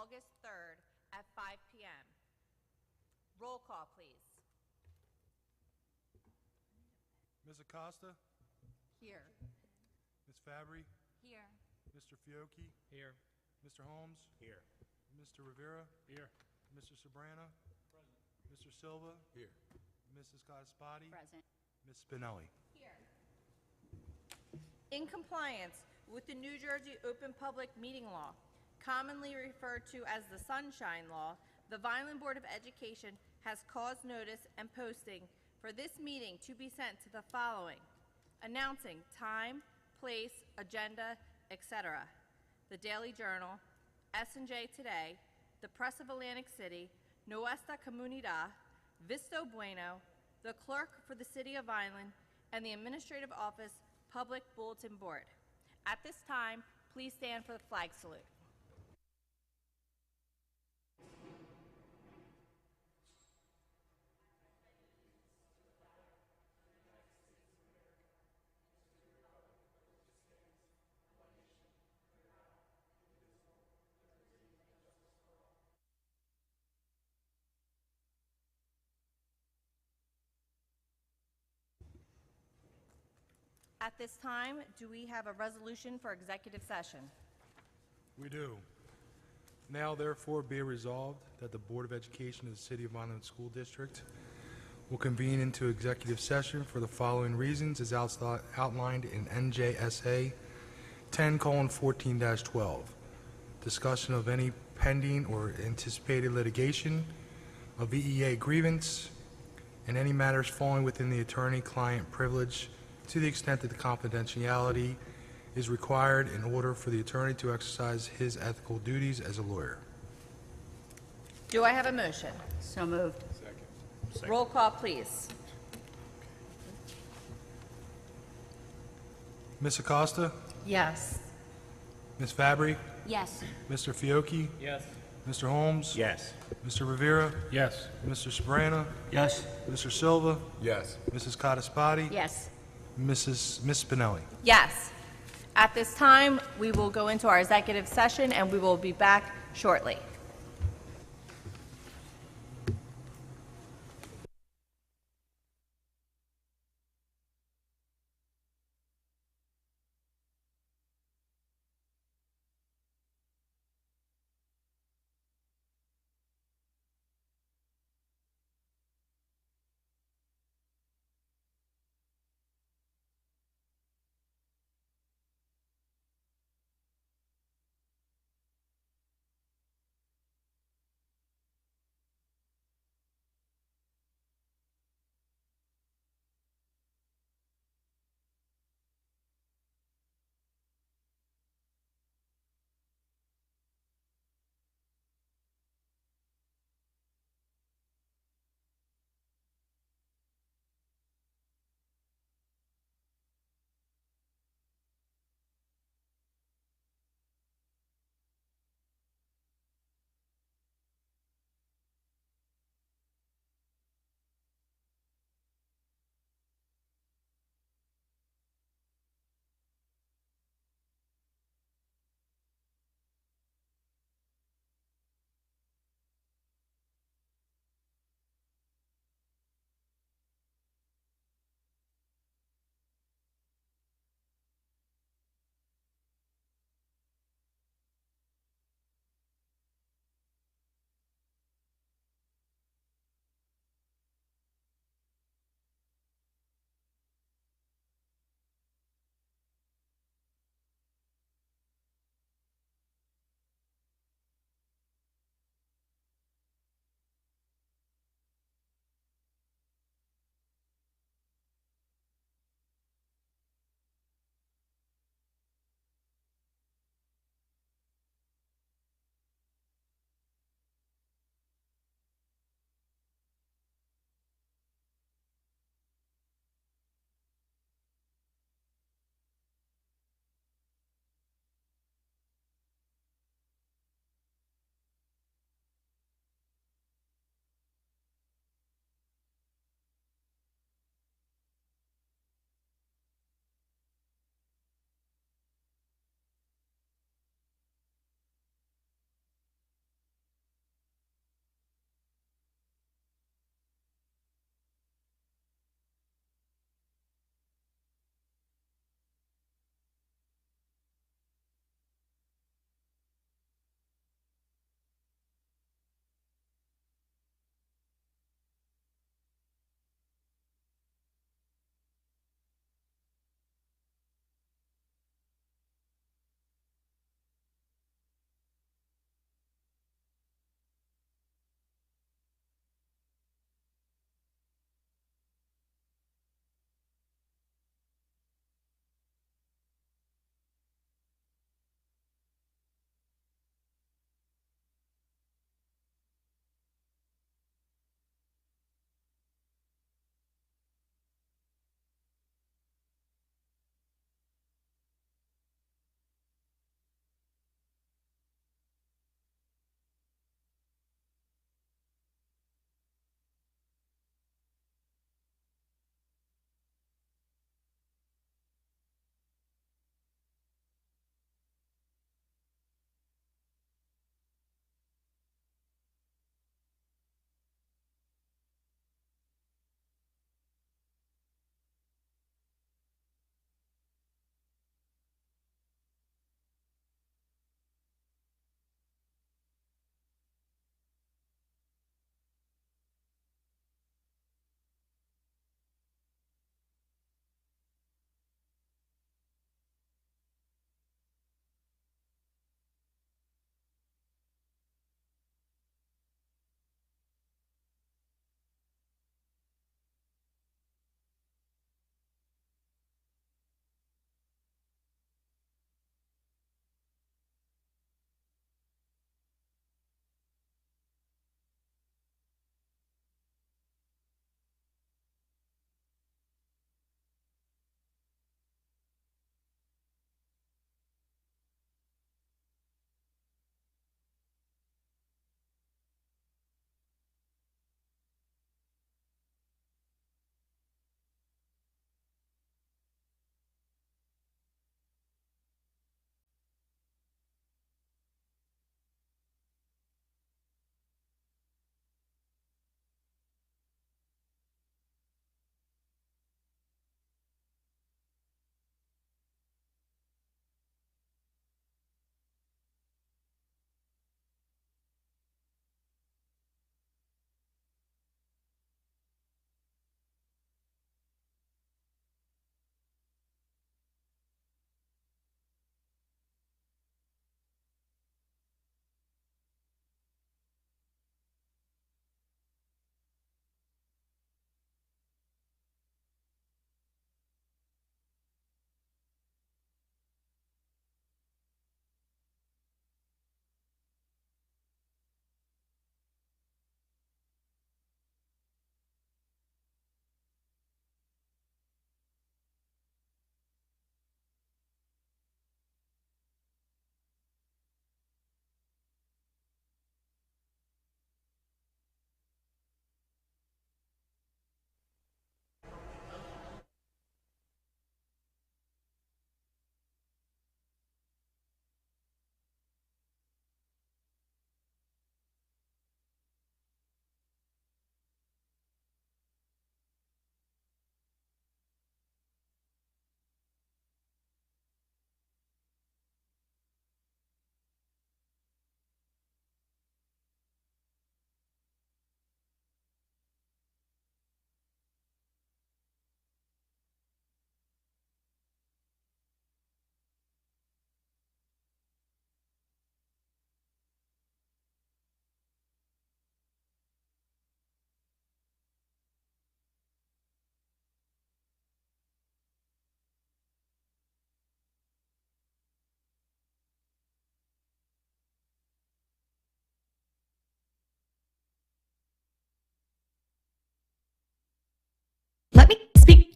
August 3rd at 5 p.m. Roll call, please. Ms. Acosta, Here. Ms. Fabry, Here. Mr. Fiocchi, Here. Mr. Holmes, Here. Mr. Rivera, Here. Mr. Sabrana, Mr. Silva, Here. Mrs. Codispoti, Present. Ms. Spinelli. In compliance with the New Jersey Open Public Meeting Law, commonly referred to as the Sunshine Law, the Vineland Board of Education has caused notice and posting for this meeting to be sent to the following: announcing time, place, agenda, etc. The Daily Journal, S&J Today, the Press of Atlantic City, Nuestra Comunidad, Visto Bueno, the Clerk for the City of Vineland, and the Administrative Office Public Bulletin Board. At this time, please stand for the flag salute. At this time, do we have a resolution for executive session? We do. Now therefore be it resolved that the Board of Education of the City of Vineland School District will convene into executive session for the following reasons as outlined in NJSA 10:14-12. Discussion of any pending or anticipated litigation, a VEA grievance, and any matters falling within the attorney-client privilege to the extent that the confidentiality is required in order for the attorney to exercise his ethical duties as a lawyer. Do I have a motion? So moved. Roll call, please. Ms. Acosta, Yes. Ms. Fabry, Yes. Mr. Fiocchi, Yes. Mr. Holmes, Yes. Mr. Rivera, Yes. Mr. Sabrana, Yes. Mr. Silva, Yes. Mrs. Codispoti, Yes. Miss Spinelli. Yes. At this time, we will go into our executive session, and we will be back shortly.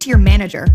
to your manager.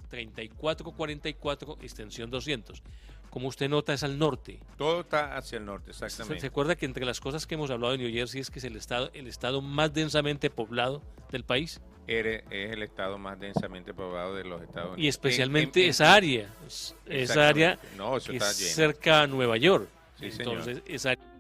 3444, extensión 200. Como usted nota, es al norte. Todo está hacia el norte, exactamente. ¿Se acuerda que entre las cosas que hemos hablado de New Jersey es que es el estado más densamente poblado del país? Es el estado más densamente poblado de los Estados Unidos. Y especialmente esa área. Esa área no, eso que está es lleno. cerca a Nueva York. Sí, entonces, señor. esa área.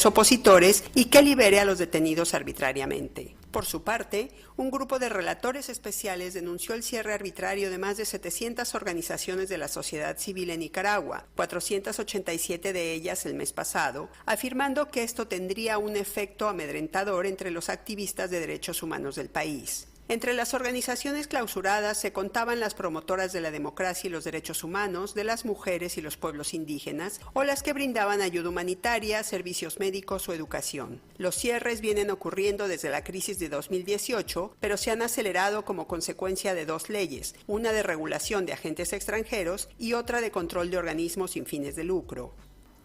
opositores y que libere a los detenidos arbitrariamente. Por su parte, un grupo de relatores especiales denunció el cierre arbitrario de más de 700 organizaciones de la sociedad civil en Nicaragua, 487 de ellas el mes pasado, afirmando que esto tendría un efecto amedrentador entre los activistas de derechos humanos del país. Entre las organizaciones clausuradas se contaban las promotoras de la democracia y los derechos humanos, de las mujeres y los pueblos indígenas, o las que brindaban ayuda humanitaria, servicios médicos o educación. Los cierres vienen ocurriendo desde la crisis de 2018, pero se han acelerado como consecuencia de dos leyes, una de regulación de agentes extranjeros y otra de control de organismos sin fines de lucro.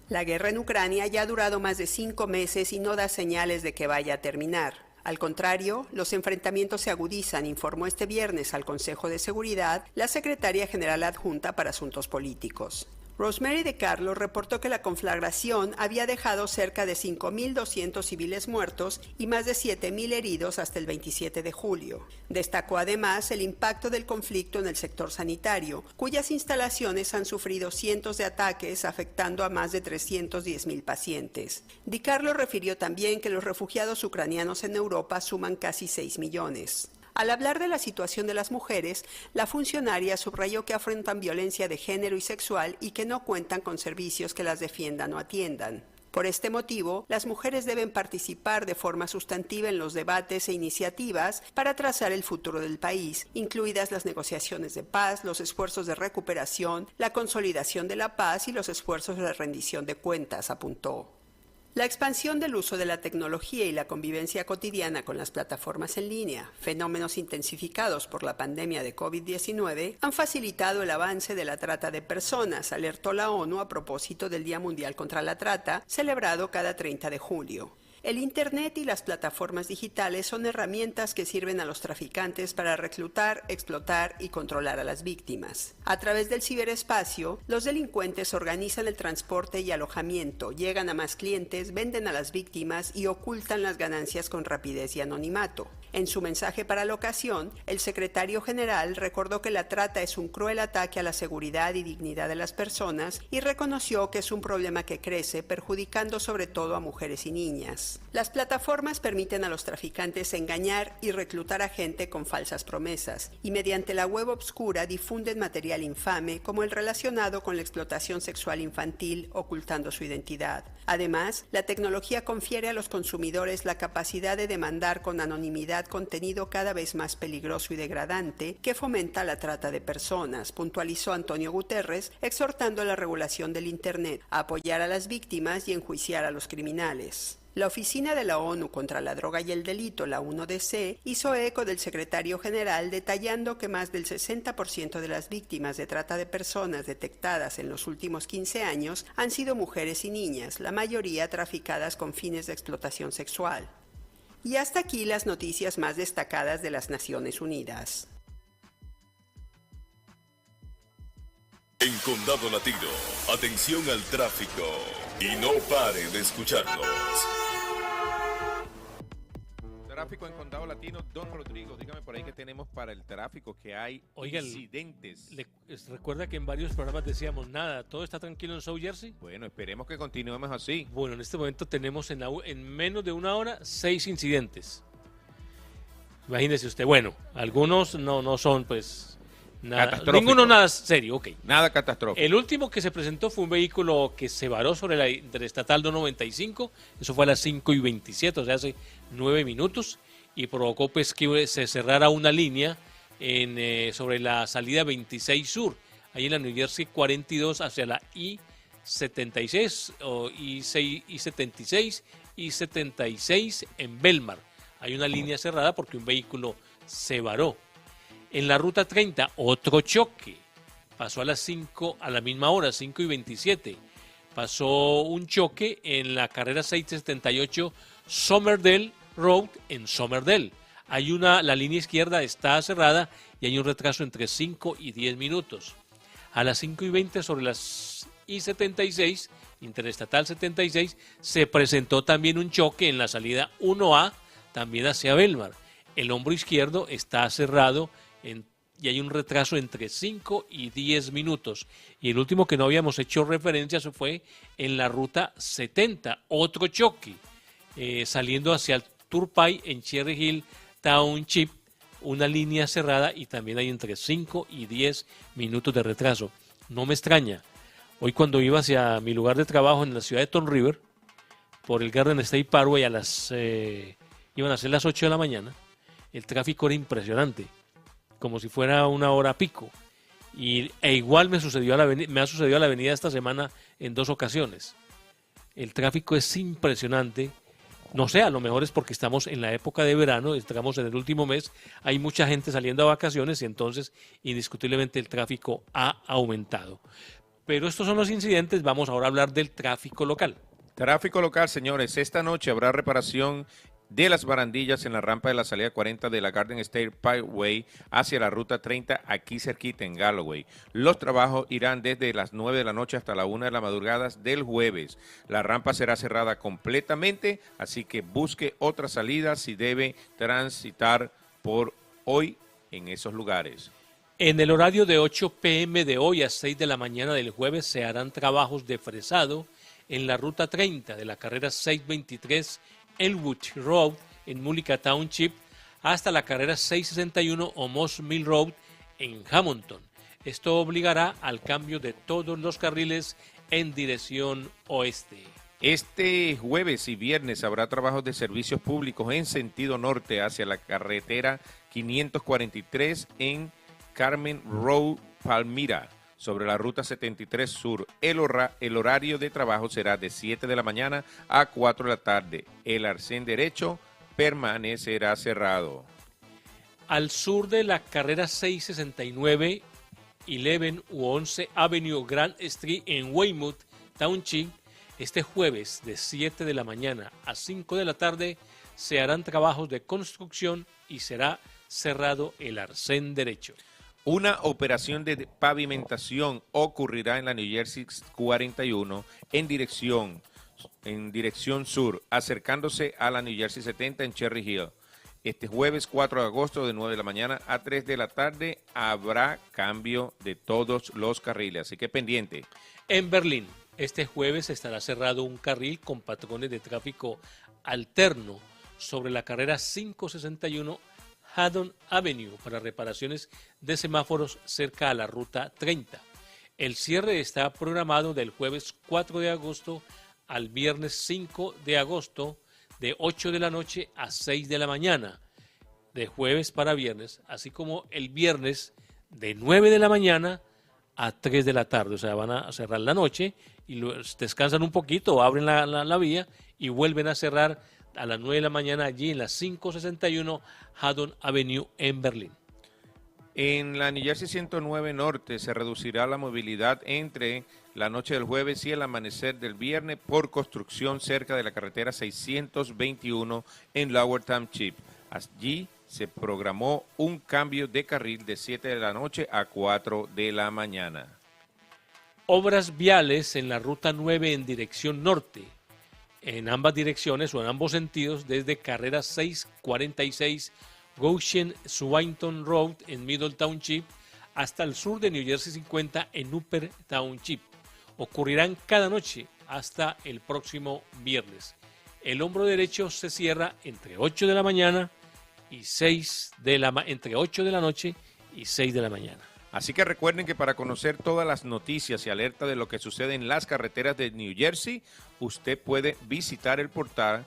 La guerra en Ucrania ya ha durado más de 5 meses y no da señales de que vaya a terminar. Al contrario, los enfrentamientos se agudizan, informó este viernes al Consejo de Seguridad la secretaria general adjunta para Asuntos Políticos. Rosemary de Carlos reportó que la conflagración había dejado cerca de 5.200 civiles muertos y más de 7.000 heridos hasta el 27 de julio. Destacó además el impacto del conflicto en el sector sanitario, cuyas instalaciones han sufrido cientos de ataques afectando a más de 310.000 pacientes. Di Carlo refirió también que los refugiados ucranianos en Europa suman casi 6 millones. Al hablar de la situación de las mujeres, la funcionaria subrayó que afrontan violencia de género y sexual y que no cuentan con servicios que las defiendan o atiendan. Por este motivo, las mujeres deben participar de forma sustantiva en los debates e iniciativas para trazar el futuro del país, incluidas las negociaciones de paz, los esfuerzos de recuperación, la consolidación de la paz y los esfuerzos de rendición de cuentas, apuntó. La expansión del uso de la tecnología y la convivencia cotidiana con las plataformas en línea, fenómenos intensificados por la pandemia de COVID-19, han facilitado el avance de la trata de personas, alertó la ONU a propósito del Día Mundial contra la Trata, celebrado cada 30 de julio. El Internet y las plataformas digitales son herramientas que sirven a los traficantes para reclutar, explotar y controlar a las víctimas. A través del ciberespacio, los delincuentes organizan el transporte y alojamiento, llegan a más clientes, venden a las víctimas y ocultan las ganancias con rapidez y anonimato. En su mensaje para la ocasión, el secretario general recordó que la trata es un cruel ataque a la seguridad y dignidad de las personas y reconoció que es un problema que crece, perjudicando sobre todo a mujeres y niñas. Las plataformas permiten a los traficantes engañar y reclutar a gente con falsas promesas, y mediante la web obscura difunden material infame como el relacionado con la explotación sexual infantil, ocultando su identidad. Además, la tecnología confiere a los consumidores la capacidad de demandar con anonimidad contenido cada vez más peligroso y degradante que fomenta la trata de personas, puntualizó Antonio Guterres, exhortando a la regulación del Internet, a apoyar a las víctimas y enjuiciar a los criminales. La Oficina de la ONU contra la Droga y el Delito, la UNODC, hizo eco del secretario general detallando que más del 60% de las víctimas de trata de personas detectadas en los últimos 15 años han sido mujeres y niñas, la mayoría traficadas con fines de explotación sexual. Y hasta aquí las noticias más destacadas de las Naciones Unidas. En Condado Latino, atención al tráfico y no pare de escucharnos. Tráfico en Condado Latino. Don Rodrigo, dígame por ahí que tenemos para el tráfico, que hay incidentes. Recuerda que en varios programas decíamos nada, todo está tranquilo en South Jersey. Bueno, esperemos que continuemos así. Bueno, en este momento tenemos en menos de una hora 6 incidentes. Imagínese usted, bueno, algunos no son pues nada, ninguno nada serio, ok. Nada catastrófico. El último que se presentó fue un vehículo que se varó sobre la Interestatal 295, eso fue a las 5:27, o sea, hace 9 minutos, y provocó pues que se cerrara una línea sobre la salida 26 Sur, ahí en la New Jersey 42 hacia la I-76, o I-76 y 76 en Belmar. Hay una línea cerrada porque un vehículo se varó. En la ruta 30, otro choque. Pasó a las 5, a la misma hora, 5:27. Pasó un choque en la carrera 678 Somerdale Road en Somerdale. La línea izquierda está cerrada y hay un retraso entre 5 y 10 minutos. A las 5:20 sobre las I-76, Interestatal 76, se presentó también un choque en la salida 1A, también hacia Belmar. El hombro izquierdo está cerrado y hay un retraso entre 5 y 10 minutos. Y el último que no habíamos hecho referencia se fue en la ruta 70, otro choque, saliendo hacia el Turnpike en Cherry Hill Township, una línea cerrada y también hay entre 5 y 10 minutos de retraso. No me extraña. Hoy cuando iba hacia mi lugar de trabajo en la ciudad de Tom River, por el Garden State Parkway, iban a ser las 8 de la mañana, el tráfico era impresionante, como si fuera una hora pico. E igual me ha sucedido a la avenida esta semana en 2 ocasiones. El tráfico es impresionante. No sé, a lo mejor es porque estamos en la época de verano, estamos en el último mes, hay mucha gente saliendo a vacaciones y entonces indiscutiblemente el tráfico ha aumentado. Pero estos son los incidentes, vamos ahora a hablar del tráfico local. Tráfico local, señores. Esta noche habrá reparación de las barandillas en la rampa de la salida 40 de la Garden State Parkway hacia la ruta 30 aquí cerquita en Galloway. Los trabajos irán desde las 9 de la noche hasta la 1 de la madrugada del jueves. La rampa será cerrada completamente, así que busque otra salida si debe transitar por hoy en esos lugares. En el horario de 8 p.m. de hoy a 6 de la mañana del jueves se harán trabajos de fresado en la ruta 30 de la carrera 623 Elwood Road en Mullica Township hasta la carrera 661 o Moss Mill Road en Hamilton. Esto obligará al cambio de todos los carriles en dirección oeste. Este jueves y viernes habrá trabajos de servicios públicos en sentido norte hacia la carretera 543 en Carmen Road, Palmyra, sobre la ruta 73 Sur. El horario de trabajo será de 7 de la mañana a 4 de la tarde. El arcén derecho permanecerá cerrado. Al sur de la carrera 669, 11 u 11 Avenue Grand Street en Weymouth Township, este jueves de 7 de la mañana a 5 de la tarde se harán trabajos de construcción y será cerrado el arcén derecho. Una operación de pavimentación ocurrirá en la New Jersey 41 en dirección sur, acercándose a la New Jersey 70 en Cherry Hill. Este jueves 4 de agosto de 9 de la mañana a 3 de la tarde habrá cambio de todos los carriles, así que pendiente. En Berlín, este jueves estará cerrado un carril con patrones de tráfico alterno sobre la carrera 561 Haddon Avenue para reparaciones de semáforos cerca a la ruta 30. El cierre está programado del jueves 4 de agosto al viernes 5 de agosto de 8 de la noche a 6 de la mañana, de jueves para viernes, así como el viernes de 9 de la mañana a 3 de la tarde. O sea, van a cerrar la noche y descansan un poquito, abren la vía y vuelven a cerrar a las 9 de la mañana allí en la 561 Haddon Avenue en Berlín. En la New Jersey 109 Norte se reducirá la movilidad entre la noche del jueves y el amanecer del viernes por construcción cerca de la carretera 621 en Lower Township. Allí se programó un cambio de carril de 7 de la noche a 4 de la mañana. Obras viales en la ruta 9 en dirección norte, en ambas direcciones o en ambos sentidos, desde carrera 646 Goshen Swanton Road en Middle Township hasta el sur de New Jersey 50 en Upper Township. Ocurrirán cada noche hasta el próximo viernes. El hombro derecho se cierra entre 8 de la mañana y entre 8 de la noche y 6 de la mañana. Así que recuerden que para conocer todas las noticias y alerta de lo que sucede en las carreteras de New Jersey, usted puede visitar el portal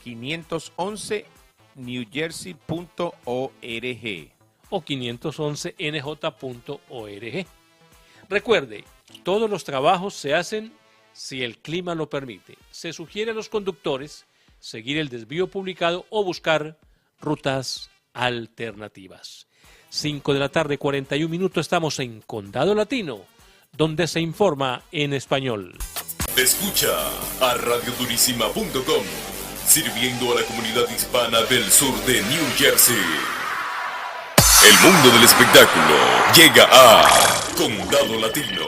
511newjersey.org o 511nj.org. Recuerde, todos los trabajos se hacen si el clima lo permite. Se sugiere a los conductores seguir el desvío publicado o buscar rutas alternativas. 5 de la tarde, 41 minutos, estamos en Condado Latino, donde se informa en español. Escucha a radiodurísima.com, sirviendo a la comunidad hispana del sur de New Jersey. El mundo del espectáculo llega a Condado Latino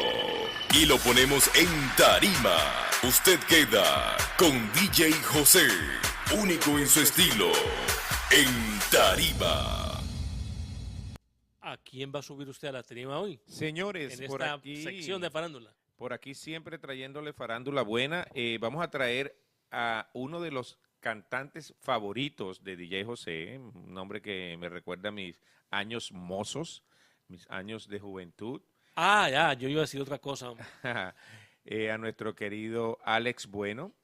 y lo ponemos en tarima. Usted queda con DJ José, único en su estilo, en tarima. ¿A quién va a subir usted a la tarima hoy? Señores, En por esta aquí, sección de farándula. por aquí siempre trayéndole farándula buena. Vamos a traer a uno de los cantantes favoritos de DJ José, un nombre que me recuerda a mis años mozos, mis años de juventud. Ah, ya, yo iba a decir otra cosa. A nuestro querido Alex Bueno.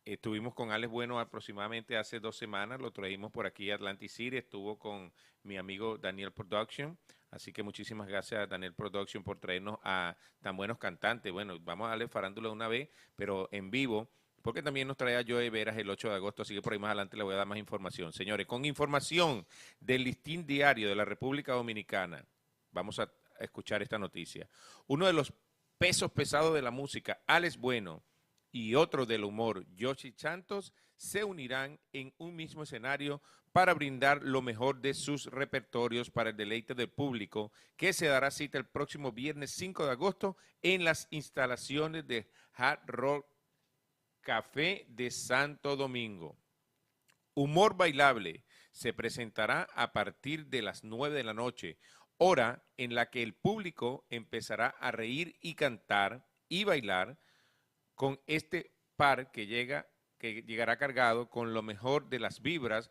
Estuvimos con Alex Bueno aproximadamente hace 2 semanas, lo trajimos por aquí a Atlantic City, estuvo con mi amigo Daniel Production, así que muchísimas gracias a Daniel Production por traernos a tan buenos cantantes. Bueno, vamos a darle farándula una vez, pero en vivo, porque también nos trae a Joe Veras el 8 de agosto, así que por ahí más adelante le voy a dar más información. Señores, con información del Listín Diario de la República Dominicana, vamos a escuchar esta noticia. Uno de los pesos pesados de la música, Alex Bueno, y otro del humor, Yoshi Santos, se unirán en un mismo escenario para brindar lo mejor de sus repertorios para el deleite del público, que se dará cita el próximo viernes 5 de agosto en las instalaciones de Hard Rock Café de Santo Domingo. Humor Bailable se presentará a partir de las 9 de la noche, hora en la que el público empezará a reír y cantar y bailar con este par que llegará cargado con lo mejor de las vibras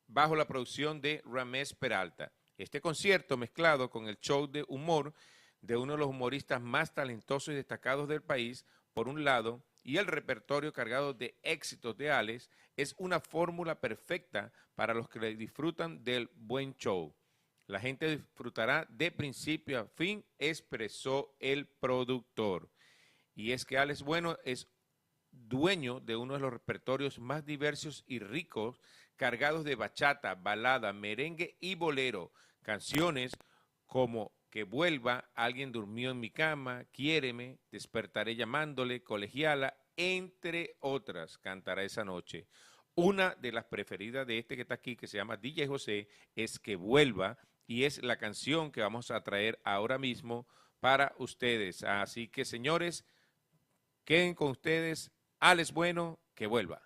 bajo la producción de Ramés Peralta. Este concierto mezclado con el show de humor de uno de los humoristas más talentosos y destacados del país, por un lado, y el repertorio cargado de éxitos de Alex, es una fórmula perfecta para los que disfrutan del buen show. La gente disfrutará de principio a fin, expresó el productor. Y es que Alex Bueno es dueño de uno de los repertorios más diversos y ricos, cargados de bachata, balada, merengue y bolero. Canciones como Que vuelva, Alguien durmió en mi cama, Quiéreme, Despertaré llamándole, Colegiala, entre otras, cantará esa noche. Una de las preferidas de este que está aquí, que se llama DJ José, es Que vuelva, y es la canción que vamos a traer ahora mismo para ustedes. Así que, señores, queden con ustedes, Alex Bueno, Que vuelva.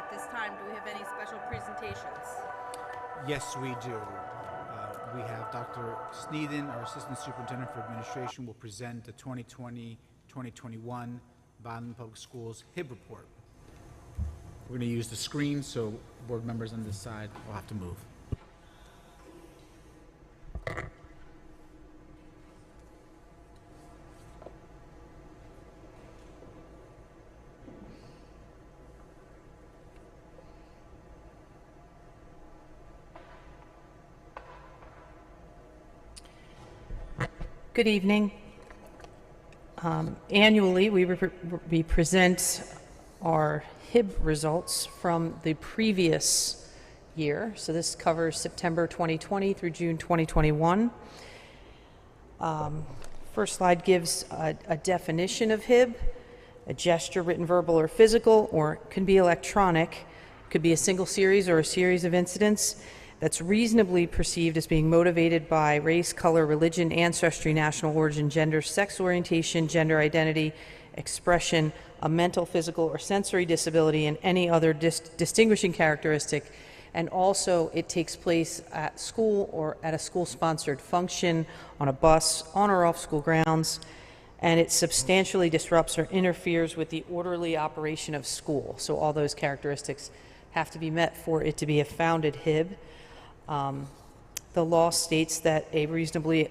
at this time, do we have any special presentations? Yes, we do. We have Dr. Sneeden, our Assistant Superintendent for Administration, will present the 2020-2021 Vineland Public Schools HIB report. We're going to use the screen, so board members on this side will have to move. Good evening. Annually, we present our HIB results from the previous year. So this covers September 2020 through June 2021. First slide gives a definition of HIB, a gesture, written, verbal, or physical, or it can be electronic. It could be a single series or a series of incidents that's reasonably perceived as being motivated by race, color, religion, ancestry, national origin, gender, sex orientation, gender identity, expression, a mental, physical, or sensory disability, and any other distinguishing characteristic. And also, it takes place at school or at a school-sponsored function, on a bus, on or off school grounds, and it substantially disrupts or interferes with the orderly operation of school. So all those characteristics have to be met for it to be a founded HIB. The law states that a reasonable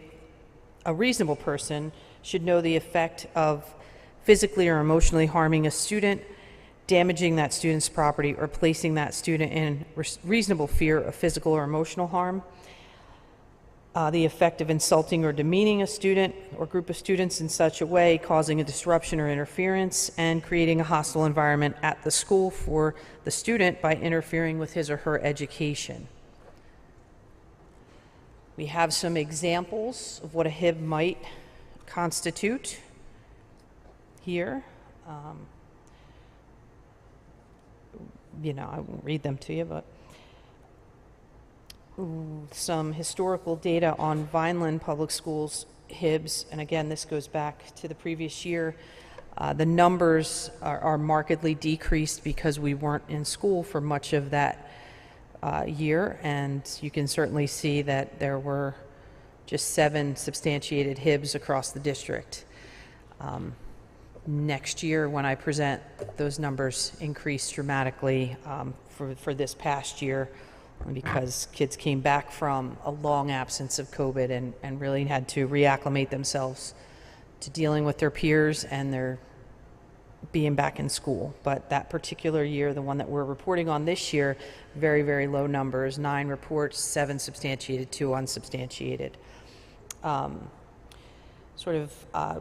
person should know the effect of physically or emotionally harming a student, damaging that student's property, or placing that student in reasonable fear of physical or emotional harm. The effect of insulting or demeaning a student or group of students in such a way, causing a disruption or interference, and creating a hostile environment at the school for the student by interfering with his or her education. We have some examples of what a HIB might constitute here. I won't read them to you, but some historical data on Vineland Public Schools HIBs, and again, this goes back to the previous year. The numbers are markedly decreased because we weren't in school for much of that year, and you can certainly see that there were just 7 substantiated HIBs across the district. Next year, when I present, those numbers increase dramatically for this past year, because kids came back from a long absence of COVID and really had to reacclimate themselves to dealing with their peers and their being back in school. But that particular year, the one that we're reporting on this year, very, very low numbers, 9 reports, 7 substantiated, 2 unsubstantiated.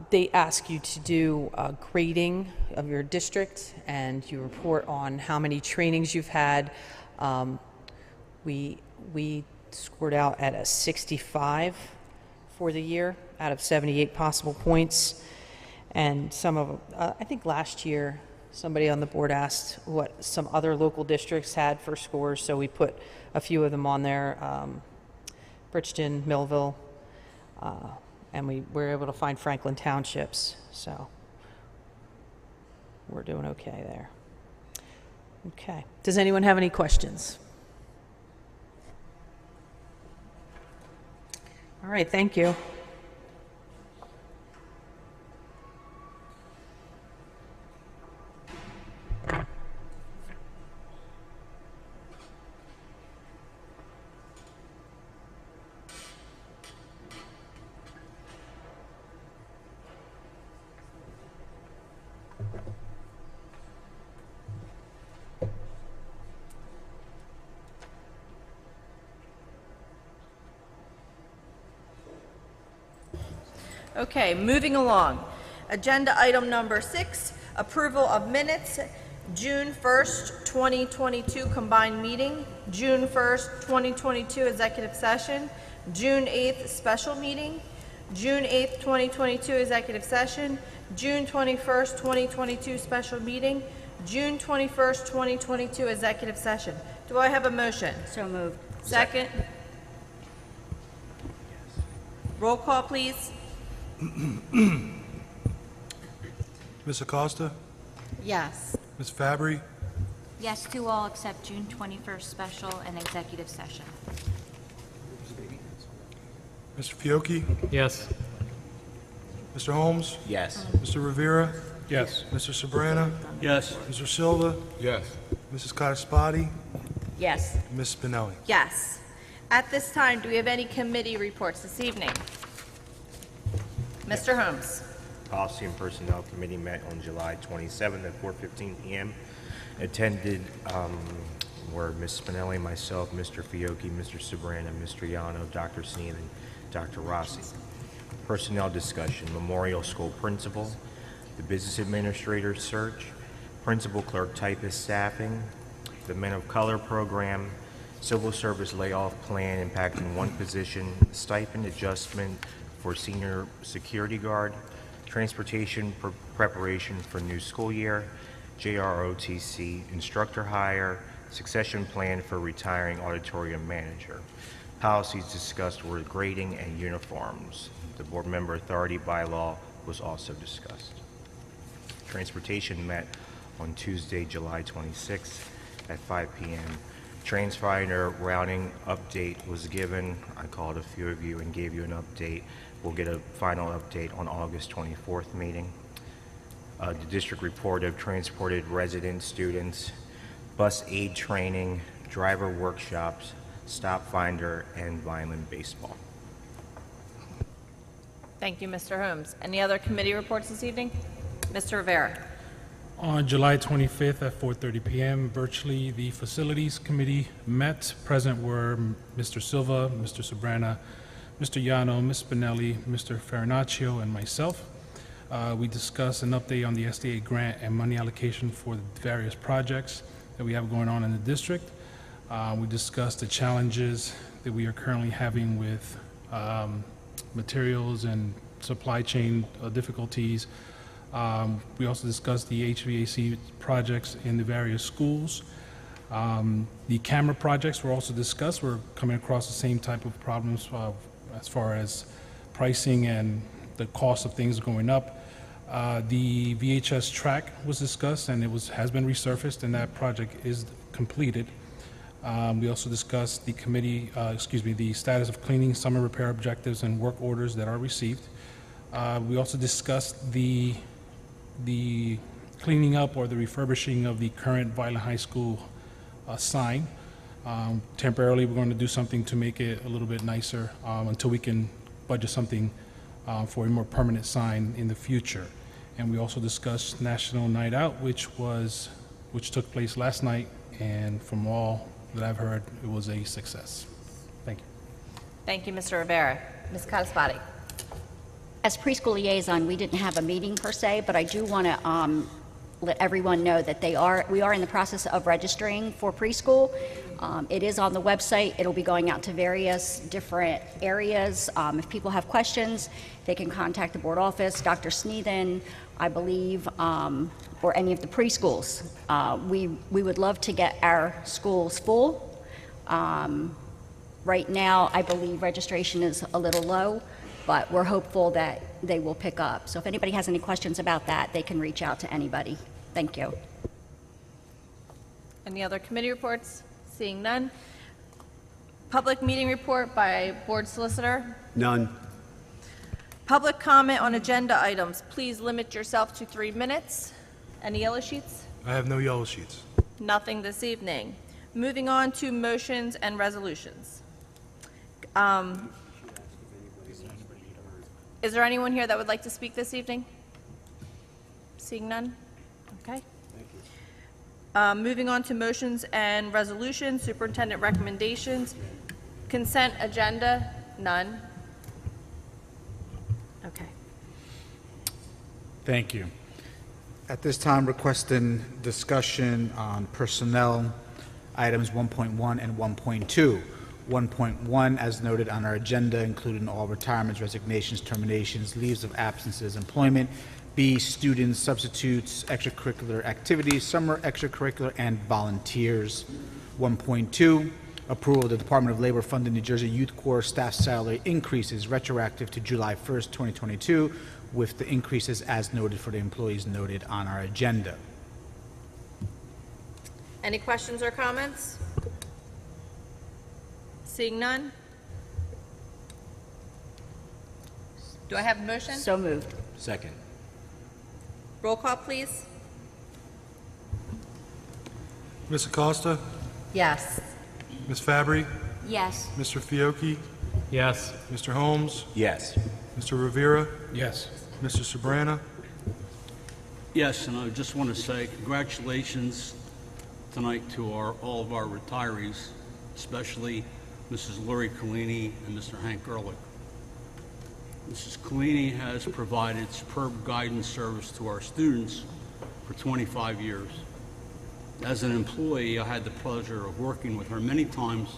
They ask you to do a grading of your district, and you report on how many trainings you've had. We scored out at a 65 for the year out of 78 possible points. And some of, I think last year, somebody on the board asked what some other local districts had for scores, so we put a few of them on there, Bridgeton, Millville, and we were able to find Franklin Townships, so we're doing okay there. Okay, does anyone have any questions? All right, thank you. Okay, moving along. Agenda item number 6, approval of minutes, June 1st, 2022 combined meeting, June 1st, 2022 executive session, June 8th special meeting, June 8th, 2022 executive session, June 21st, 2022 special meeting, June 21st, 2022 executive session. Do I have a motion? So moved. Second? Roll call, please. Ms. Acosta? Yes. Ms. Fabry? Yes to all except June 21st special and executive session. Mr. Fiocchi? Yes. Mr. Holmes? Yes. Mr. Rivera? Yes. Mr. Sabrana? Yes. Mr. Silva? Yes. Mrs. Codispoti? Yes. Ms. Spinelli? Yes. At this time, do we have any committee reports this evening? Mr. Holmes. Policy and Personnel Committee met on July 27th at 4:15 p.m. Attended were Ms. Spinelli, myself, Mr. Fiocchi, Mr. Sabrana, Mr. Yano, Dr. Sneeden, Dr. Rossi. Personnel discussion, memorial school principal, the business administrator search, principal clerk typist staffing, the Men of Color program, civil service layoff plan impacting one position, stipend adjustment for senior security guard, transportation preparation for new school year, JROTC instructor hire, succession plan for retiring auditorium manager. Policies discussed were grading and uniforms. The board member authority bylaw was also discussed. Transportation met on Tuesday, July 26th at 5 p.m. Transfinder routing update was given. I called a few of you and gave you an update. We'll get a final update on August 24th meeting. The district report of transported resident students, bus aid training, driver workshops, stop finder, and Vineland baseball. Thank you, Mr. Holmes. Any other committee reports this evening? Mr. Rivera. On July 25th at 4:30 p.m., virtually, the Facilities Committee met. Present were Mr. Silva, Mr. Sabrana, Mr. Yano, Ms. Spinelli, Mr. Farinaccio, and myself. We discussed an update on the SDA grant and money allocation for the various projects that we have going on in the district. We discussed the challenges that we are currently having with materials and supply chain difficulties. We also discussed the HVAC projects in the various schools. The camera projects were also discussed. We're coming across the same type of problems as far as pricing and the cost of things going up. The VHS track was discussed, and has been resurfaced, and that project is completed. We also discussed the status of cleaning, summer repair objectives, and work orders that are received. We also discussed the cleaning up or the refurbishing of the current Vineland High School sign. Temporarily, we're going to do something to make it a little bit nicer until we can budget something for a more permanent sign in the future. And we also discussed National Night Out, which took place last night, and from all that I've heard, it was a success. Thank you. Thank you, Mr. Rivera. Ms. Codispoti. As preschool liaison, we didn't have a meeting per se, but I do want to let everyone know that we are in the process of registering for preschool. It is on the website. It'll be going out to various different areas. If people have questions, they can contact the board office, Dr. Sneeden, I believe, or any of the preschools. We would love to get our schools full. Right now, I believe registration is a little low, but we're hopeful that they will pick up. So if anybody has any questions about that, they can reach out to anybody. Thank you. Any other committee reports? Seeing none. Public meeting report by board solicitor? None. Public comment on agenda items. Please limit yourself to 3 minutes. Any yellow sheets? I have no yellow sheets. Nothing this evening. Moving on to motions and resolutions. Is there anyone here that would like to speak this evening? Seeing none? Okay. Moving on to motions and resolutions, superintendent recommendations. Consent agenda, none. Okay. Thank you. At this time, requesting discussion on personnel items 1.1 and 1.2. 1.1, as noted on our agenda, including all retirements, resignations, terminations, leaves of absences, employment. B, students, substitutes, extracurricular activities, summer extracurricular, and volunteers. 1.2, approval of the Department of Labor funded New Jersey Youth Corps staff salary increases retroactive to July 1st, 2022, with the increases as noted for the employees noted on our agenda. Any questions or comments? Seeing none? Do I have a motion? So moved. Second. Roll call, please. Ms. Acosta? Yes. Ms. Fabry? Yes. Mr. Fiocchi? Yes. Mr. Holmes? Yes. Mr. Rivera? Yes. Mr. Sabrana? Yes, and I just want to say congratulations tonight to all of our retirees, especially Mrs. Lori Collini and Mr. Hank Ehrlich. Mrs. Collini has provided superb guidance service to our students for 25 years. As an employee, I had the pleasure of working with her many times,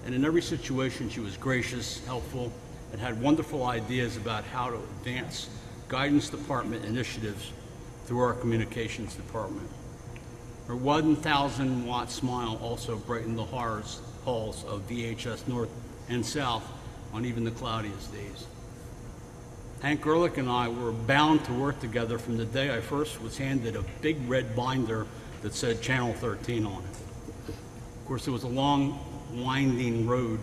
and in every situation she was gracious, helpful, and had wonderful ideas about how to advance guidance department initiatives through our communications department. Her 1,000-watt smile also brightened the halls of VHS North and South on even the cloudiest days. Hank Ehrlich and I were bound to work together from the day I first was handed a big red binder that said Channel 13 on it. Of course, it was a long, winding road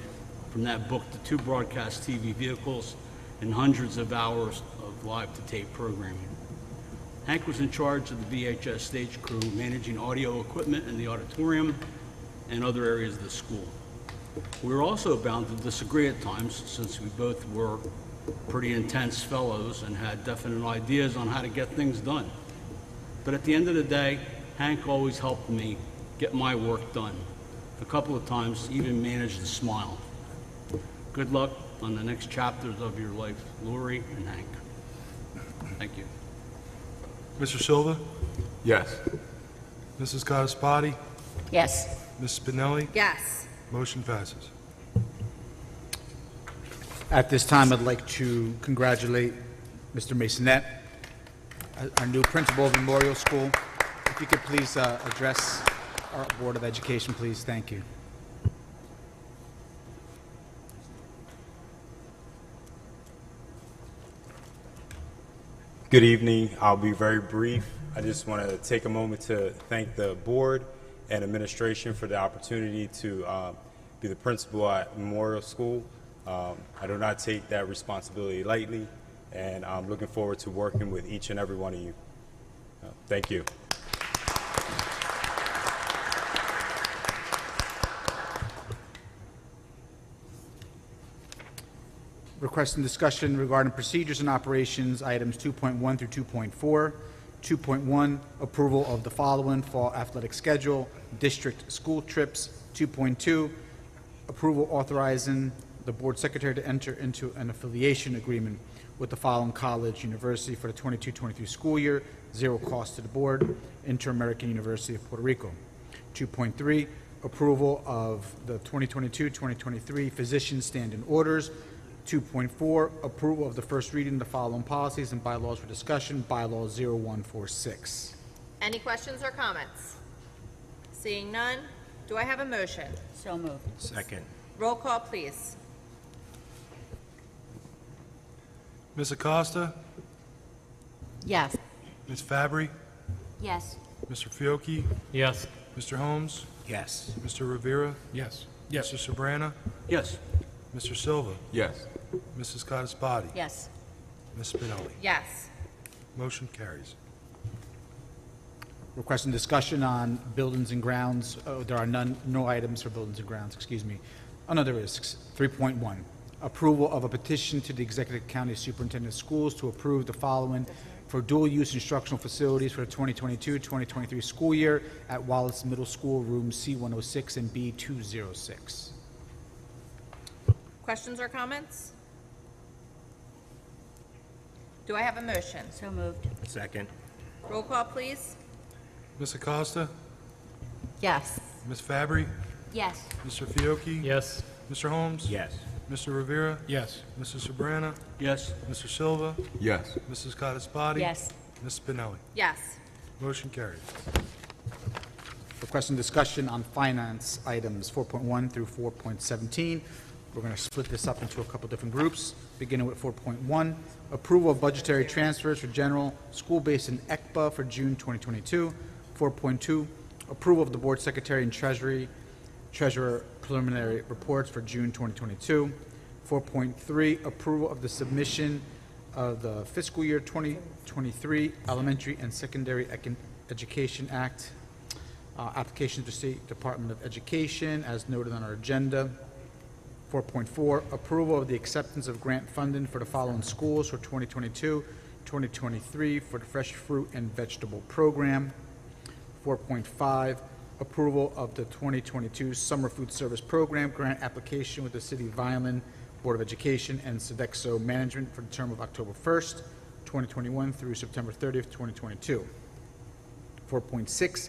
from that book to 2 broadcast TV vehicles and hundreds of hours of live-to-tape programming. Hank was in charge of the VHS stage crew, managing audio equipment in the auditorium and other areas of the school. We were also bound to disagree at times, since we both were pretty intense fellows and had definite ideas on how to get things done. But at the end of the day, Hank always helped me get my work done. A couple of times, even managed to smile. Good luck on the next chapters of your life, Lori and Hank. Thank you. Mr. Silva? Yes. Mrs. Gottesbody? Yes. Ms. Spinelli? Yes. Motion passes. At this time, I'd like to congratulate Mr. Masonette, our new principal of Memorial School. If you could please address our Board of Education, please. Thank you. Good evening. I'll be very brief. I just want to take a moment to thank the board and administration for the opportunity to be the principal at Memorial School. I do not take that responsibility lightly, and I'm looking forward to working with each and every one of you. Thank you. Requesting discussion regarding procedures and operations, items 2.1 through 2.4. 2.1, approval of the following fall athletic schedule, district school trips. 2.2, approval authorizing the board secretary to enter into an affiliation agreement with the following college, university for the 22-23 school year, zero cost to the board, Inter-American University of Puerto Rico. 2.3, approval of the 2022-2023 physician stand-in orders. 2.4, approval of the first reading of the following policies and bylaws for discussion, bylaw 0146. Any questions or comments? Seeing none, do I have a motion? So moved. Second. Roll call, please. Ms. Acosta? Yes. Ms. Fabry? Yes. Mr. Fiocchi? Yes. Mr. Holmes? Yes. Mr. Rivera? Yes. Mr. Sabrana? Yes. Mr. Silva? Yes. Mrs. Gottesbody? Yes. Ms. Spinelli? Yes. Motion carries. Requesting discussion on buildings and grounds. There are no items for buildings and grounds, excuse me. Under risks, 3.1, approval of a petition to the Executive County Superintendent of Schools to approve the following for dual-use instructional facilities for the 2022-2023 school year at Wallace Middle School, rooms C106 and B206. Questions or comments? Do I have a motion? So moved. Second. Roll call, please. Ms. Acosta? Yes. Ms. Fabry? Yes. Mr. Fiocchi? Yes. Mr. Holmes? Yes. Mr. Rivera? Yes. Mrs. Sabrana? Yes. Mr. Silva? Yes. Mrs. Gottesbody? Yes. Ms. Spinelli? Yes. Motion carries. Requesting discussion on finance items 4.1 through 4.17. We're going to split this up into a couple different groups, beginning with 4.1, approval of budgetary transfers for general, school-based and ECBA for June 2022. 4.2, Approval of the Board Secretary and Treasurer preliminary reports for June 2022. 4.3, approval of the submission of the fiscal year 2023 Elementary and Secondary Education Act application to State Department of Education as noted on our agenda. 4.4, approval of the acceptance of grant funding for the following schools for 2022-2023 for the Fresh Fruit and Vegetable Program. 4.5, approval of the 2022 Summer Food Service Program grant application with the City of Vineland Board of Education and Sodexo Management for the term of October 1st, 2021 through September 30th, 2022. 4.6,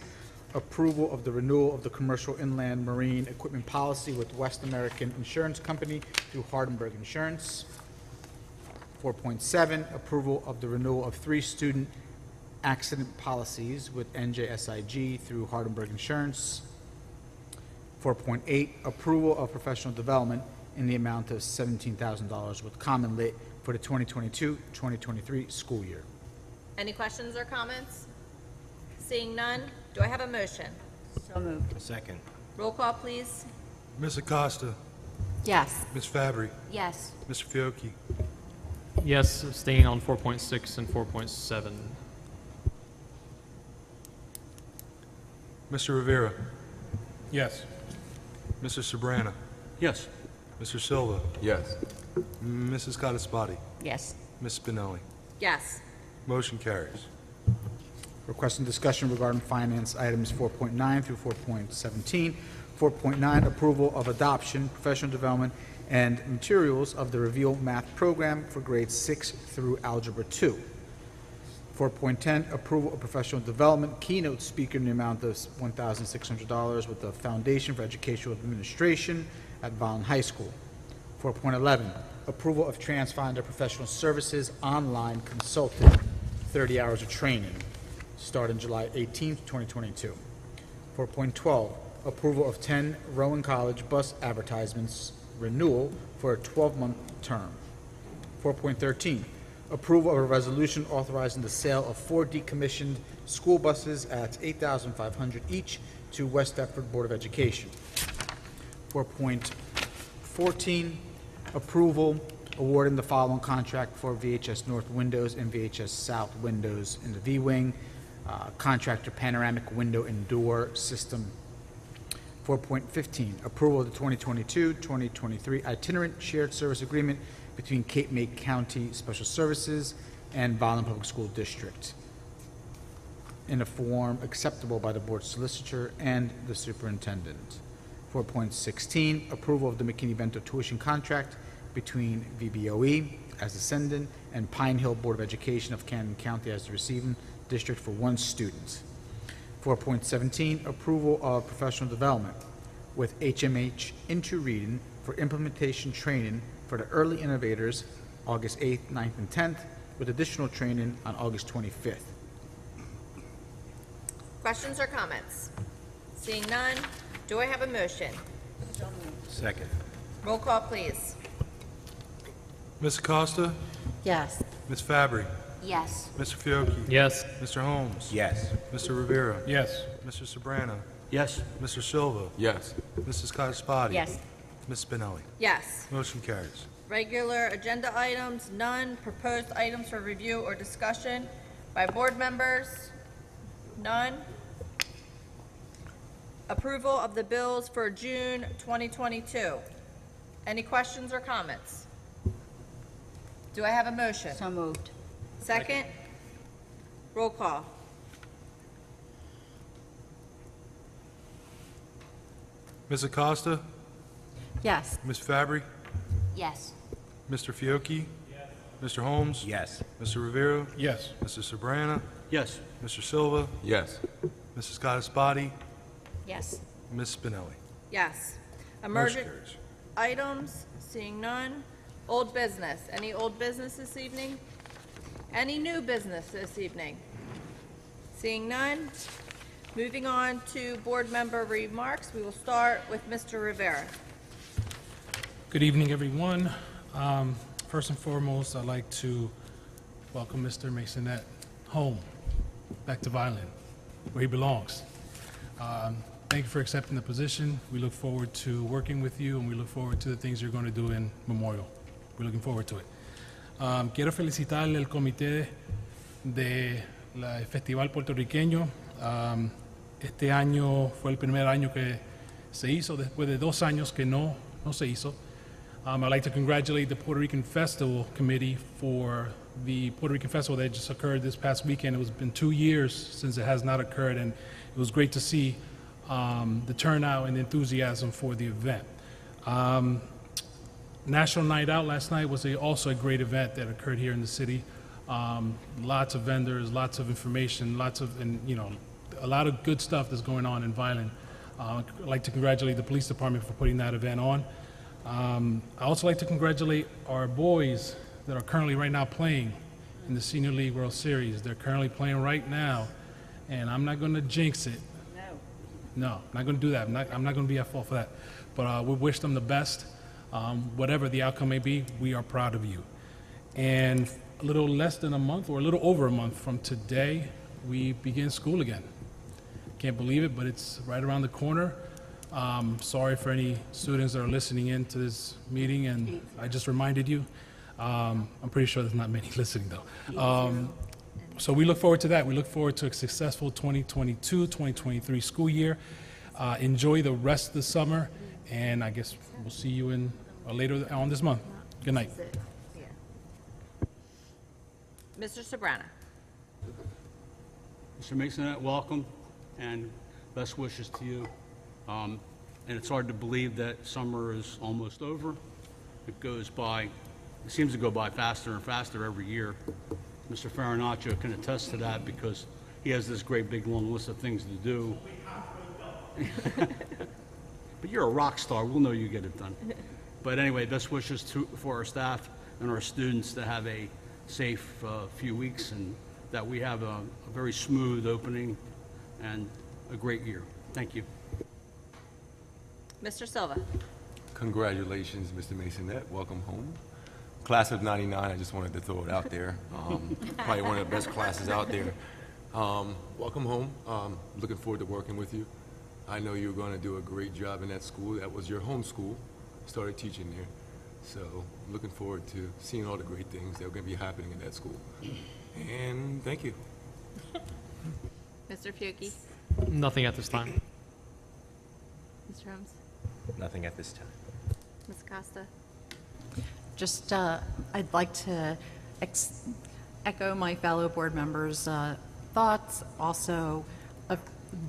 approval of the renewal of the commercial inland marine equipment policy with West American Insurance Company through Hardenberg Insurance. 4.7, approval of the renewal of 3 student accident policies with NJSIG through Hardenberg Insurance. 4.8, approval of professional development in the amount of $17,000 with Common Lit for the 2022-2023 school year. Any questions or comments? Seeing none, do I have a motion? So moved. Second. Roll call, please. Ms. Acosta, Yes. Ms. Fabry, Yes. Mr. Fiocchi, Yes, abstaining on 4.6 and 4.7. Mr. Rivera, Yes. Mr. Sabrana, Yes. Mr. Silva, Yes. Mrs. Gottesbody, Yes. Ms. Spinelli. Yes. Motion carries. Requesting discussion regarding finance items 4.9 through 4.17. 4.9, approval of adoption, professional development, and materials of the Reveal Math Program for grades 6 through Algebra 2. 4.10, approval of professional development keynote speaker in the amount of $1,600 with the Foundation for Educational Administration at Vineland High School. 4.11, approval of TransFinder Professional Services online consultant, 30 hours of training, starting July 18th, 2022. 4.12, approval of 10 Rowan College bus advertisements renewal for a 12-month term. 4.13, approval of a resolution authorizing the sale of 4 decommissioned school buses at $8,500 each to West Deptford Board of Education. 4.14, approval awarding the following contract for VHS North windows and VHS South windows in the V-Wing, contractor Panoramic Window and Door System. 4.15, approval of the 2022-2023 itinerant shared service agreement between Cape May County Special Services and Vineland Public School District in a form acceptable by the board solicitor and the superintendent. 4.16, approval of the McKinney-Vento tuition contract between VBOE as ascendant and Pine Hill Board of Education of Camden County as the receiving district for 1 student. 4.17, approval of professional development with HMH into reading for implementation training for the early innovators August 8th, 9th, and 10th, with additional training on August 25th. Questions or comments? Seeing none, do I have a motion? Second. Roll call, please. Ms. Acosta, Yes. Ms. Fabry, Yes. Mr. Fiocchi, Yes. Mr. Holmes, Yes. Mr. Rivera, Yes. Mr. Sabrana, Yes. Mr. Silva, Yes. Mrs. Gottesbody, Yes. Ms. Spinelli. Yes. Motion carries. Regular agenda items, none. Proposed items for review or discussion by board members, none. Approval of the bills for June 2022. Any questions or comments? Do I have a motion? So moved. Second? Roll call. Ms. Acosta, Yes. Ms. Fabry, Yes. Mr. Fiocchi, Mr. Holmes, Yes. Mr. Rivera, Yes. Mr. Sabrana, Yes. Mr. Silva, Yes. Mrs. Gottesbody, Yes. Ms. Spinelli. Yes. Motion Emergent carries. items, seeing none. Old business. Any old business this evening? Any new business this evening? Seeing none. Moving on to board member remarks. We will start with Mr. Rivera. Good evening, everyone. First and foremost, I'd like to welcome Mr. Masonette home, back to Vineland, where he belongs. Thank you for accepting the position. We look forward to working with you, and we look forward to the things you're going to do in Memorial. We're looking forward to it. Quiero felicitarle al comité del Festival Puertorriqueño. Este año fue el primer año que se hizo después de 2 años que no se hizo. I'd like to congratulate the Puerto Rican Festival Committee for the Puerto Rican Festival that just occurred this past weekend. It was been 2 years since it has not occurred, and it was great to see the turnout and the enthusiasm for the event. National Night Out last night was also a great event that occurred here in the city. Lots of vendors, lots of information, a lot of good stuff that's going on in Vineland. I'd like to congratulate the police department for putting that event on. I also like to congratulate our boys that are currently right now playing in the Senior League World Series. They're currently playing right now, and I'm not going to jinx it. No, I'm not going to do that. I'm not going to be at fault for that. But we wish them the best. Whatever the outcome may be, we are proud of you. And a little less than a month, or a little over a month from today, we begin school again. Can't believe it, but it's right around the corner. Sorry for any students that are listening in to this meeting, and I just reminded you. I'm pretty sure there's not many listening, though. So we look forward to that. We look forward to a successful 2022-2023 school year. Enjoy the rest of the summer, and I guess we'll see you later on this month. Good night. Mr. Sobrana. Mr. Masonette, welcome, and best wishes to you. And it's hard to believe that summer is almost over. It seems to go by faster and faster every year. Mr. Farinaccio can attest to that because he has this great big long list of things to do. But you're a rock star. We'll know you get it done. But anyway, best wishes for our staff and our students to have a safe few weeks, and that we have a very smooth opening and a great year. Thank you. Mr. Silva. Congratulations, Mr. Masonette. Welcome home. Class of '99, I just wanted to throw it out there. Probably one of the best classes out there. Welcome home. Looking forward to working with you. I know you're going to do a great job in that school. That was your home school. Started teaching there. So I'm looking forward to seeing all the great things that are going to be happening in that school. And thank you. Mr. Fiocchi. Nothing at this time. Mr. Holmes. Nothing at this time. Ms. Costa. Just, I'd like to echo my fellow board members' thoughts. Also,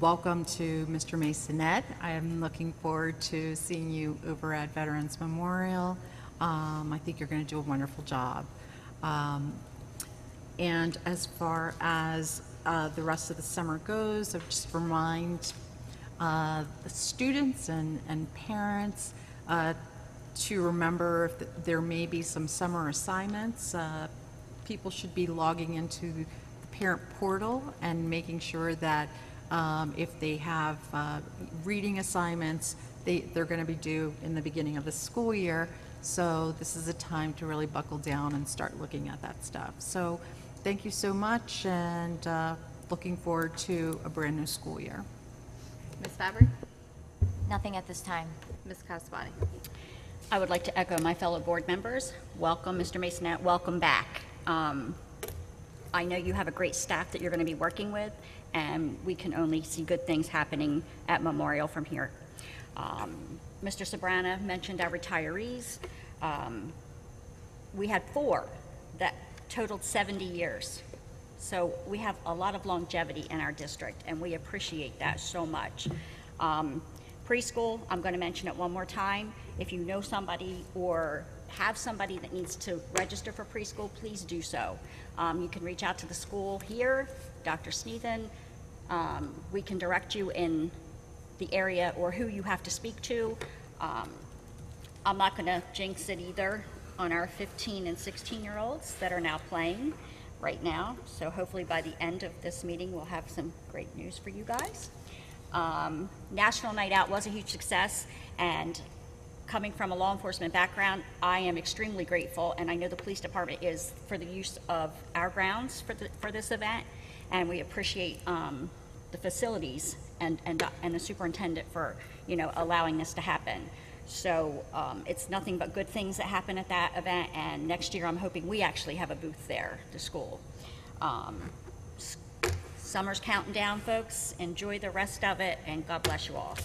welcome to Mr. Masonette. I am looking forward to seeing you over at Veterans Memorial. I think you're going to do a wonderful job. And as far as the rest of the summer goes, I would just remind the students and parents to remember if there may be some summer assignments. People should be logging into the parent portal and making sure that if they have reading assignments, they're going to be due in the beginning of the school year. So this is a time to really buckle down and start looking at that stuff. So thank you so much, and looking forward to a brand new school year. Ms. Fabry. Nothing at this time. Ms. Casabani. I would like to echo my fellow board members. Welcome, Mr. Masonette. Welcome back. I know you have a great staff that you're going to be working with, and we can only see good things happening at Memorial from here. Mr. Sobrana mentioned our retirees. We had 4 that totaled 70 years. So we have a lot of longevity in our district, and we appreciate that so much. Preschool, I'm going to mention it one more time. If you know somebody or have somebody that needs to register for preschool, please do so. You can reach out to the school here, Dr. Sneathen. We can direct you in the area or who you have to speak to. I'm not going to jinx it either on our 15 and 16-year-olds that are now playing right now. So hopefully by the end of this meeting, we'll have some great news for you guys. National Night Out was a huge success, and coming from a law enforcement background, I am extremely grateful, and I know the police department is, for the use of our grounds for this event, and we appreciate the facilities and the superintendent for, you know, allowing this to happen. So it's nothing but good things that happen at that event, and next year I'm hoping we actually have a booth there, the school. Summer's counting down, folks. Enjoy the rest of it, and God bless you all.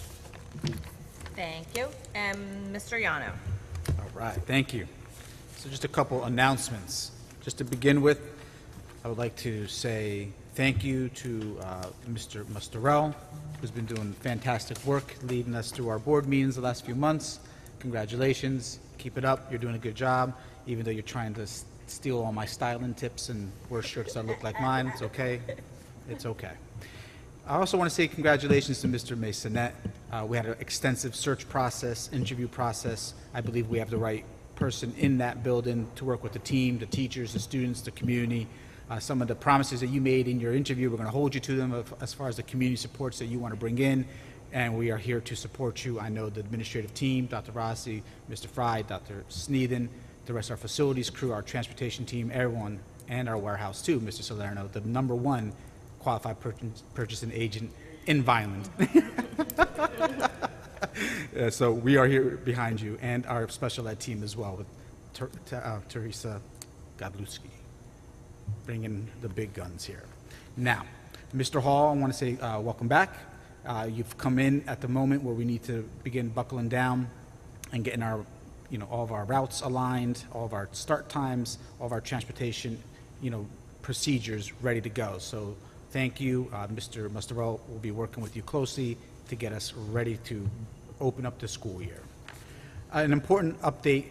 Thank you. And Mr. Yano. All right, thank you. So just a couple announcements. Just to begin with, I would like to say thank you to Mr. Mustarell, who's been doing fantastic work leading us through our board meetings the last few months. Congratulations. Keep it up. You're doing a good job, even though you're trying to steal all my styling tips and wear shirts that look like mine. It's okay. It's okay. I also want to say congratulations to Mr. Masonette. We had an extensive search process, interview process. I believe we have the right person in that building to work with the team, the teachers, the students, the community. Some of the promises that you made in your interview, we're going to hold you to them as far as the community supports that you want to bring in, and we are here to support you. I know the administrative team, Dr. Rossi, Mr. Fry, Dr. Sneeden, the rest of our facilities crew, our transportation team, everyone, and our warehouse too, Mr. Salerno, the #1 qualified purchasing agent in Vineland. So we are here behind you, and our special ed team as well, with Teresa Godlewski, bringing the big guns here. Now, Mr. Hall, I want to say welcome back. You've come in at the moment where we need to begin buckling down and getting our, you know, all of our routes aligned, all of our start times, all of our transportation, you know, procedures ready to go. So thank you. Mr. Mustarell will be working with you closely to get us ready to open up the school year. An important update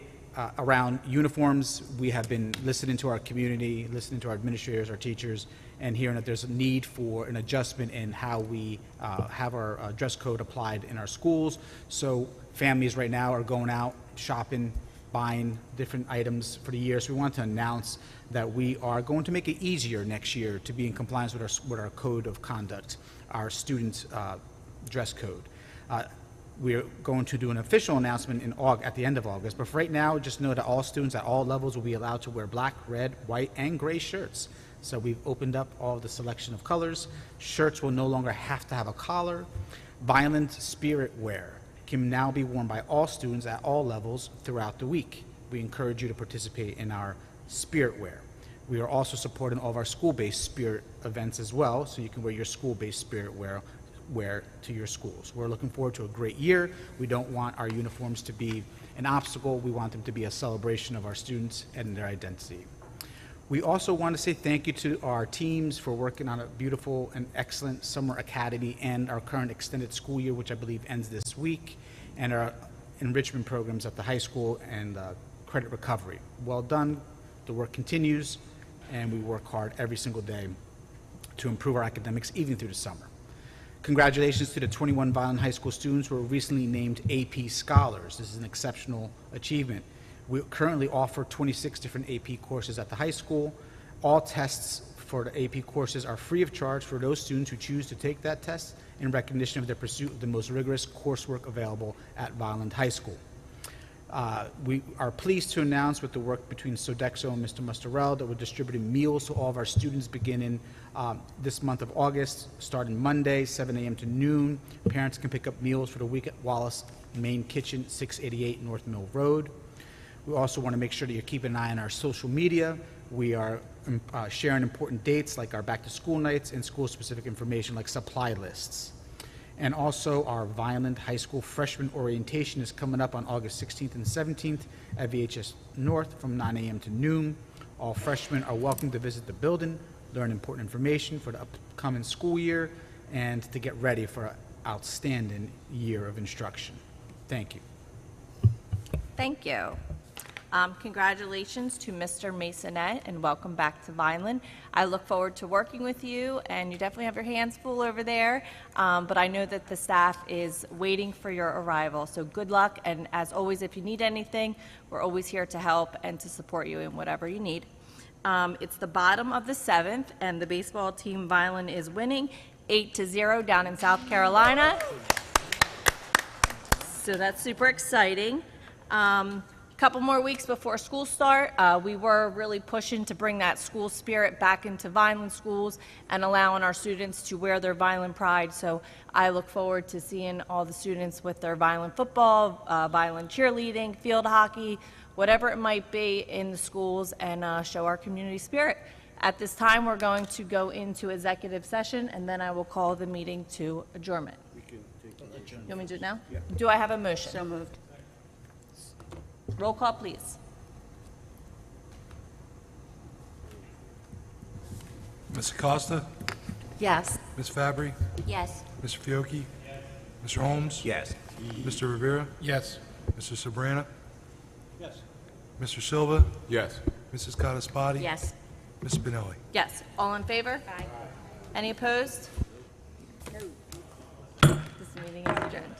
around uniforms. We have been listening to our community, listening to our administrators, our teachers, and hearing that there's a need for an adjustment in how we have our dress code applied in our schools. So families right now are going out shopping, buying different items for the year. So we want to announce that we are going to make it easier next year to be in compliance with our code of conduct, our student dress code. We're going to do an official announcement at the end of August, but for right now, just know that all students at all levels will be allowed to wear black, red, white, and gray shirts. So we've opened up all the selection of colors. Shirts will no longer have to have a collar. Vineland spirit wear can now be worn by all students at all levels throughout the week. We encourage you to participate in our spirit wear. We are also supporting all of our school-based spirit events as well, so you can wear your school-based spirit wear to your schools. We're looking forward to a great year. We don't want our uniforms to be an obstacle. We want them to be a celebration of our students and their identity. We also want to say thank you to our teams for working on a beautiful and excellent summer academy and our current extended school year, which I believe ends this week, and our enrichment programs at the high school and credit recovery. Well done. The work continues, and we work hard every single day to improve our academics, even through the summer. Congratulations to the 21 Vineland High School students who were recently named AP Scholars. This is an exceptional achievement. We currently offer 26 different AP courses at the high school. All tests for the AP courses are free of charge for those students who choose to take that test in recognition of their pursuit of the most rigorous coursework available at Vineland High School. We are pleased to announce, with the work between Sodexo and Mr. Mustarell, that we're distributing meals to all of our students beginning this month of August, starting Monday, 7 a.m. to noon. Parents can pick up meals for the week at Wallace Main Kitchen, 688 North Mill Road. We also want to make sure that you're keeping an eye on our social media. We are sharing important dates like our back-to-school nights and school-specific information like supply lists. And also our Vineland High School freshman orientation is coming up on August 16th and 17th at VHS North from 9 a.m. to noon. All freshmen are welcome to visit the building, learn important information for the upcoming school year, and to get ready for an outstanding year of instruction. Thank you. Thank you. Congratulations to Mr. Masonette, and welcome back to Vineland. I look forward to working with you, and you definitely have your hands full over there, but I know that the staff is waiting for your arrival, so good luck, and as always, if you need anything, we're always here to help and to support you in whatever you need. It's the bottom of the 7th, and the baseball team Vineland is winning 8-0 down in South Carolina, so that's super exciting. Couple more weeks before school start, we were really pushing to bring that school spirit back into Vineland schools and allowing our students to wear their Vineland pride. So I look forward to seeing all the students with their Vineland football, Vineland cheerleading, field hockey, whatever it might be in the schools, and show our community spirit. At this time, we're going to go into executive session, and then I will call the meeting to adjournment. You want me to do it now? Yeah. Do I have a motion? So moved. Roll call, please. Ms. Acosta? Yes. Ms. Fabry? Yes. Mr. Fiocchi? Mr. Holmes? Yes. Mr. Rivera? Yes. Mr. Sabrina? Yes. Mr. Silva? Yes. Mrs. Codispoti? Yes. Ms. Spinelli? Yes. All in favor? Aye. Any opposed? This meeting is adjourned.